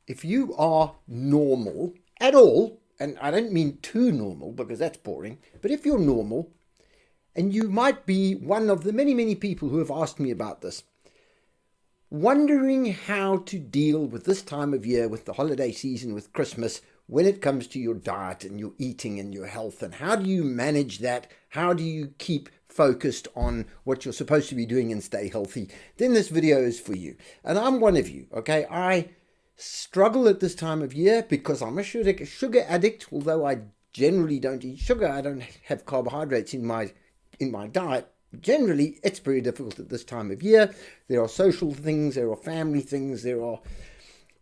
if you are normal at all, and I don't mean too normal because that's boring, but if you're normal, and you might be one of the many, many people who have asked me about this, wondering how to deal with this time of year, with the holiday season, with Christmas, when it comes to your diet and your eating and your health, and how do you manage that? How do you keep focused on what you're supposed to be doing and stay healthy? Then this video is for you. And I'm one of you, okay? I struggle at this time of year because I'm a sugar addict. Although I generally don't eat sugar, I don't have carbohydrates in my diet. Generally, it's very difficult at this time of year. There are social things, there are family things,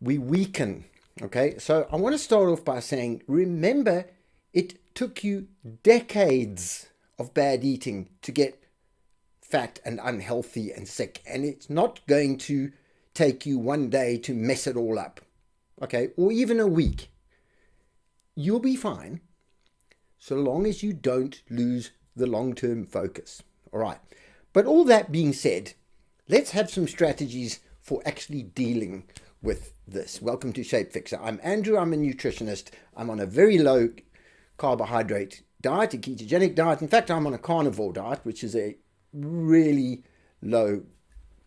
we weaken, okay? So I want to start off by saying, remember, it took you decades of bad eating to get fat and unhealthy and sick, and it's not going to take you one day to mess it all up, okay? Or even a week. You'll be fine so long as you don't lose the long-term focus. All right. But all that being said, let's have some strategies for actually dealing with this. Welcome to Shapefixer. I'm Andrew. I'm a nutritionist. I'm on a very low carbohydrate diet, a ketogenic diet. In fact, I'm on a carnivore diet, which is a really low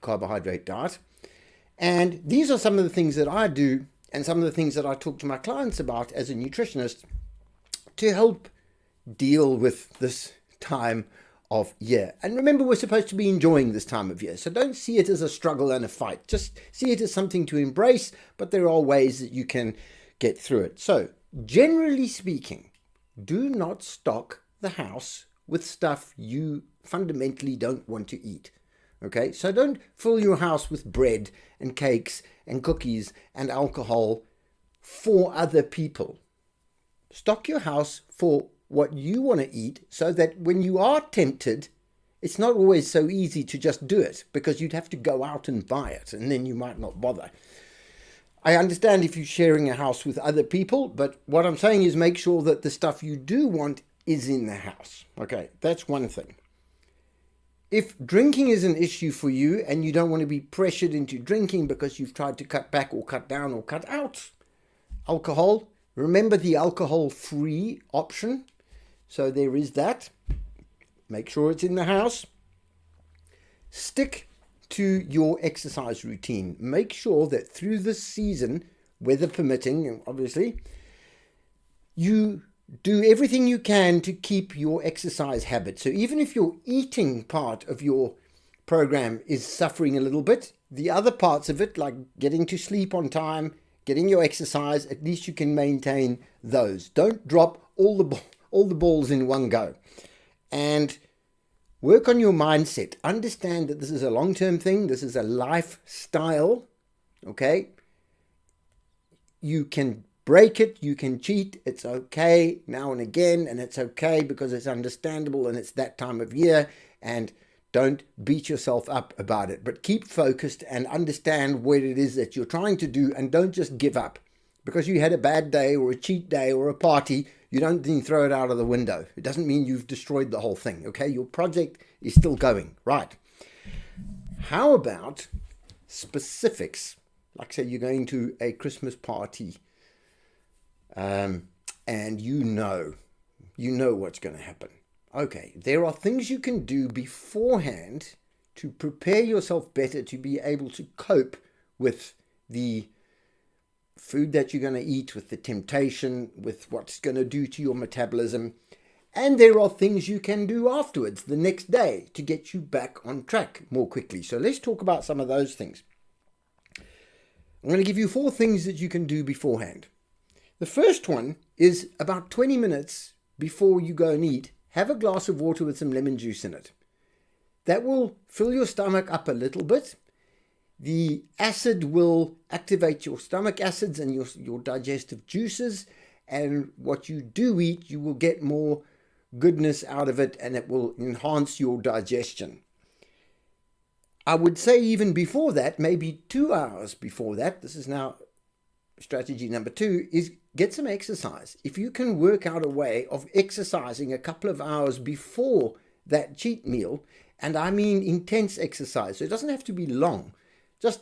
carbohydrate diet. And these are some of the things that I do and some of the things that I talk to my clients about as a nutritionist to help deal with this time of year. And remember, we're supposed to be enjoying this time of year. So don't see it as a struggle and a fight. Just see it as something to embrace, but there are ways that you can get through it. So generally speaking, do not stock the house with stuff you fundamentally don't want to eat. Okay, so don't fill your house with bread and cakes and cookies and alcohol for other people. Stock your house for what you want to eat, so that when you are tempted, it's not always so easy to just do it, because you'd have to go out and buy it, and then you might not bother. I understand if you're sharing a house with other people, but what I'm saying is make sure that the stuff you do want is in the house. Okay, that's one thing. If drinking is an issue for you and you don't want to be pressured into drinking because you've tried to cut back or cut down or cut out alcohol, remember the alcohol-free option. So there is that. Make sure it's in the house. Stick to your exercise routine. Make sure that through this season, weather permitting, obviously, you do everything you can to keep your exercise habit. So even if your eating part of your program is suffering a little bit, the other parts of it, like getting to sleep on time, getting your exercise, at least you can maintain those. Don't drop all the balls in one go. And work on your mindset. Understand that this is a long-term thing. This is a lifestyle. Okay? You can break it. You can cheat. It's okay now and again. And it's okay because it's understandable and it's that time of year. And don't beat yourself up about it. But keep focused and understand what it is that you're trying to do. And don't just give up. Because you had a bad day or a cheat day or a party, you don't then throw it out of the window. It doesn't mean you've destroyed the whole thing, okay? Your project is still going, right? How about specifics? Like say you're going to a Christmas party and you know what's going to happen. Okay, there are things you can do beforehand to prepare yourself better to be able to cope with the food that you're going to eat, with the temptation, with what's going to do to your metabolism. And there are things you can do afterwards, the next day, to get you back on track more quickly. So let's talk about some of those things. I'm going to give you 4 things that you can do beforehand. The first one is about 20 minutes before you go and eat, have a glass of water with some lemon juice in it. That will fill your stomach up a little bit. The acid will activate your stomach acids and your digestive juices. And what you do eat, you will get more goodness out of it and it will enhance your digestion. I would say even before that, maybe 2 hours before that, this is now strategy number 2, is get some exercise. If you can work out a way of exercising a couple of hours before that cheat meal, and I mean intense exercise, so it doesn't have to be long. Just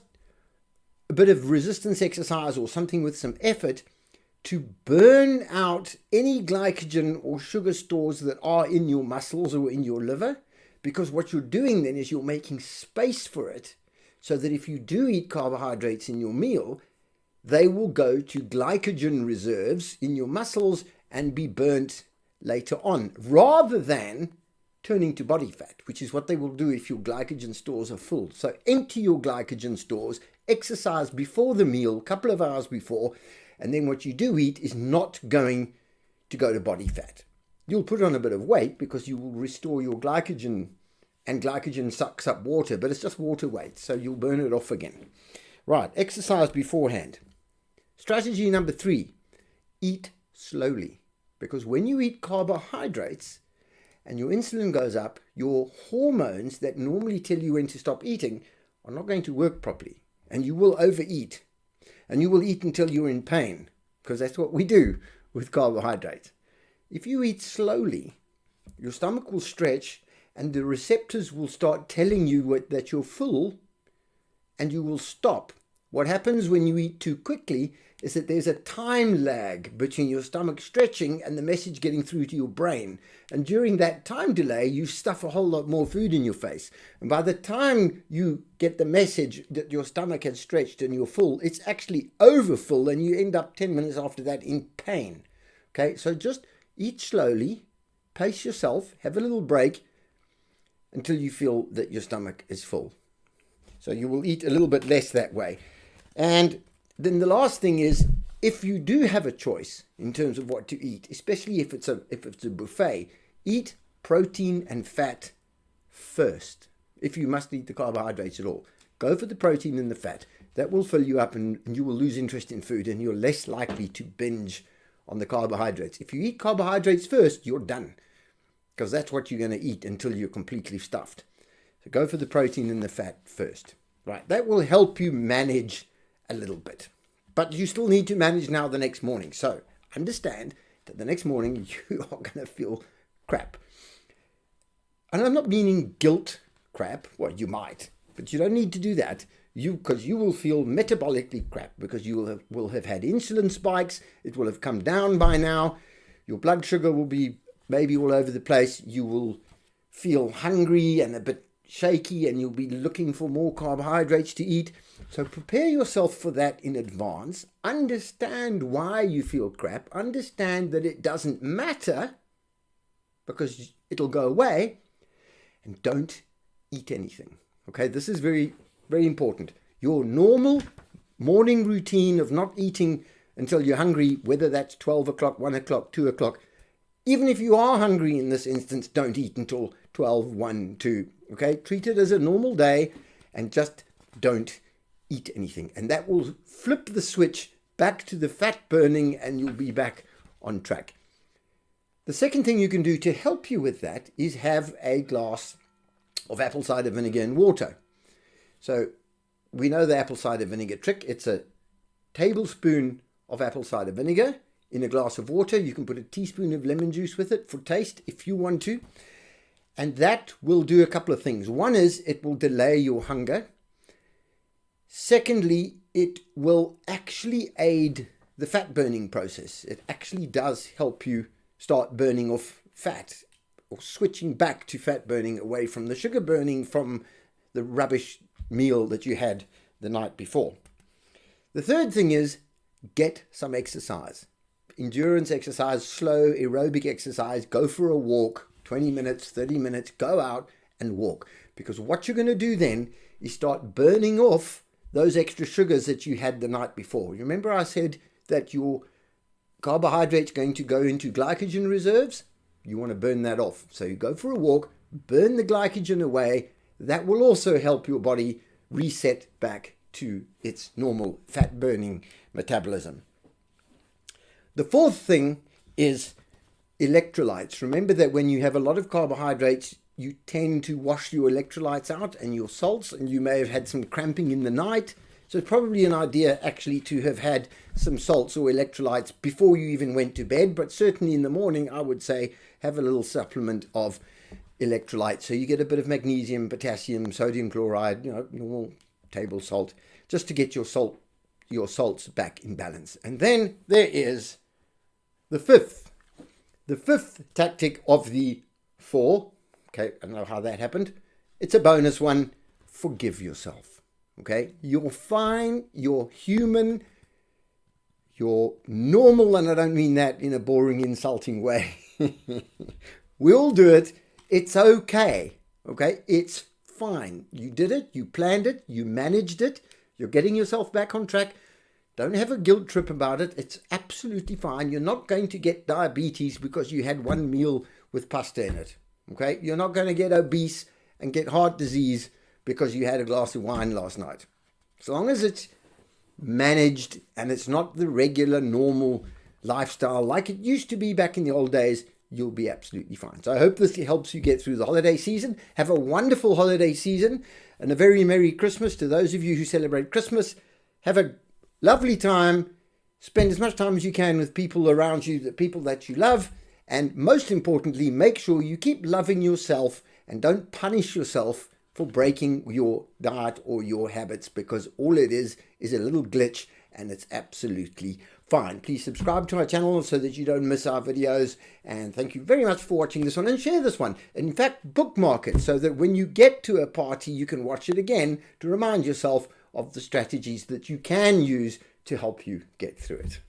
a bit of resistance exercise or something with some effort to burn out any glycogen or sugar stores that are in your muscles or in your liver, because what you're doing then is you're making space for it, so that if you do eat carbohydrates in your meal, they will go to glycogen reserves in your muscles and be burnt later on, rather than turning to body fat, which is what they will do if your glycogen stores are full. So empty your glycogen stores, exercise before the meal, a couple of hours before, and then what you do eat is not going to go to body fat. You'll put on a bit of weight because you will restore your glycogen, and glycogen sucks up water, but it's just water weight, so you'll burn it off again. Right, exercise beforehand. Strategy number 3, eat slowly. Because when you eat carbohydrates and your insulin goes up, your hormones that normally tell you when to stop eating are not going to work properly, and you will overeat. And you will eat until you're in pain, because that's what we do with carbohydrates. If you eat slowly, your stomach will stretch and the receptors will start telling you that you're full, and you will stop. What happens when you eat too quickly is that there's a time lag between your stomach stretching and the message getting through to your brain. And during that time delay, you stuff a whole lot more food in your face. And by the time you get the message that your stomach has stretched and you're full, it's actually over full, and you end up 10 minutes after that in pain. Okay, so just eat slowly, pace yourself, have a little break until you feel that your stomach is full. So you will eat a little bit less that way. And then the last thing is, if you do have a choice in terms of what to eat, especially if it's a buffet, eat protein and fat first. If you must eat the carbohydrates at all, go for the protein and the fat. That will fill you up, and you will lose interest in food, and you're less likely to binge on the carbohydrates. If you eat carbohydrates first, you're done, because that's what you're going to eat until you're completely stuffed. So go for the protein and the fat first. Right, that will help you manage a little bit, but you still need to manage now the next morning. So understand that the next morning you are going to feel crap. And I'm not meaning guilt crap. Well, you might, but you don't need to do that. Because you will feel metabolically crap, because you will have had insulin spikes. It will have come down by now. Your blood sugar will be maybe all over the place. You will feel hungry and a bit shaky, and you'll be looking for more carbohydrates to eat. So prepare yourself for that in advance. Understand why you feel crap. Understand that it doesn't matter, because it'll go away. And don't eat anything. Okay, this is very, very important. Your normal morning routine of not eating until you're hungry, whether that's 12 o'clock, 1 o'clock, 2 o'clock. Even if you are hungry in this instance, don't eat until 12, 1, 2. Okay, treat it as a normal day and just don't eat anything. And that will flip the switch back to the fat burning, and you'll be back on track. The second thing you can do to help you with that is have a glass of apple cider vinegar and water. So we know the apple cider vinegar trick. It's a tablespoon of apple cider vinegar in a glass of water. You can put a teaspoon of lemon juice with it for taste if you want to. And that will do a couple of things. One is it will delay your hunger. Secondly, it will actually aid the fat burning process. It actually does help you start burning off fat, or switching back to fat burning away from the sugar burning from the rubbish meal that you had the night before. The third thing is get some exercise. Endurance exercise, slow aerobic exercise. Go for a walk, 20 minutes, 30 minutes, go out and walk. Because what you're going to do then is start burning off those extra sugars that you had the night before. Remember I said that your carbohydrates going to go into glycogen reserves? You want to burn that off. So you go for a walk, burn the glycogen away. That will also help your body reset back to its normal fat burning metabolism. The fourth thing is electrolytes. Remember that when you have a lot of carbohydrates, you tend to wash your electrolytes out and your salts, and you may have had some cramping in the night. So it's probably an idea actually to have had some salts or electrolytes before you even went to bed. But certainly in the morning, I would say have a little supplement of electrolytes. So you get a bit of magnesium, potassium, sodium chloride, normal table salt just to get your salts back in balance. And then there is the fifth tactic of the 4. Okay, I don't know how that happened. It's a bonus one. Forgive yourself. Okay, you're fine, you're human, you're normal, and I don't mean that in a boring, insulting way. We all do it. It's okay. Okay, it's fine. You did it, you planned it, you managed it, you're getting yourself back on track. Don't have a guilt trip about it. It's absolutely fine. You're not going to get diabetes because you had one meal with pasta in it. Okay, you're not going to get obese and get heart disease because you had a glass of wine last night. As long as it's managed and it's not the regular, normal lifestyle like it used to be back in the old days, you'll be absolutely fine. So I hope this helps you get through the holiday season. Have a wonderful holiday season and a very Merry Christmas to those of you who celebrate Christmas. Have a lovely time. Spend as much time as you can with people around you, the people that you love. And most importantly, make sure you keep loving yourself and don't punish yourself for breaking your diet or your habits, because all it is a little glitch and it's absolutely fine. Please subscribe to our channel so that you don't miss our videos. And thank you very much for watching this one, and share this one. In fact, bookmark it so that when you get to a party, you can watch it again to remind yourself of the strategies that you can use to help you get through it.